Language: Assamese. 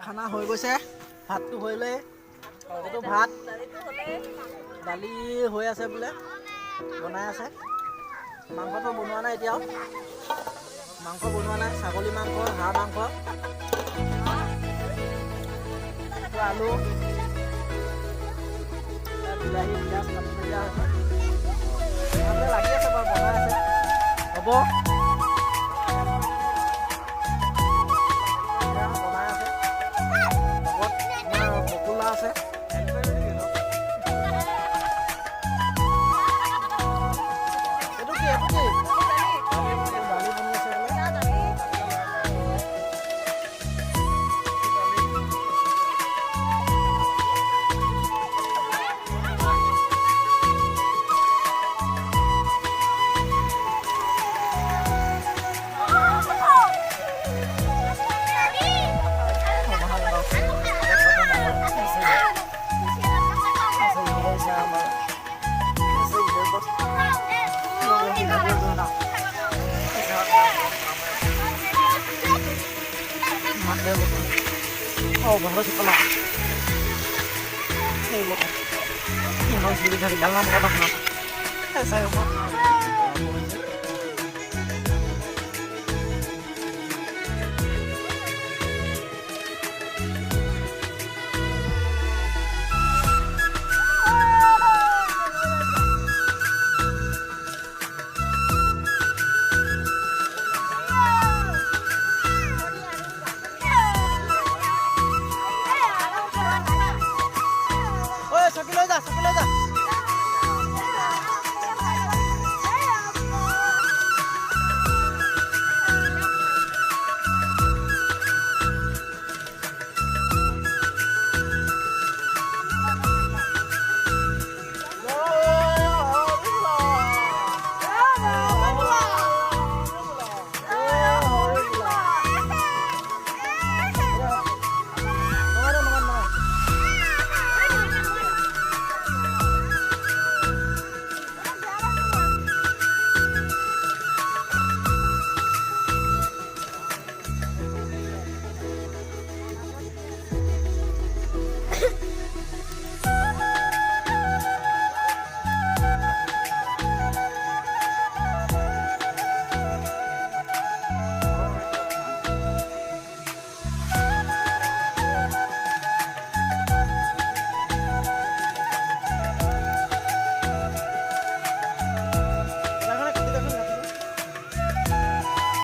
খানা হৈ গৈছে, ভাতটো হ'লে এইটো ভাত দালি হৈ আছে বোলে, বনাই আছে। মাংসটো বনোৱা নাই এতিয়াও, মাংস বনোৱা নাই, ছাগলী মাংস, হাঁহ মাংস, আলু, বিলাহী, পিঁয়াজ কাটি দিয়া হৈছে। লাগি আছে বাৰু, বনাই আছে, হ'ব। বনাই আছে, লগত আমাৰ বকুলা আছে। এইটো কি দালি বনি আছে বোলে। Oh, baru setelah ini loh, ini masih dari dalam kotak. Saya mau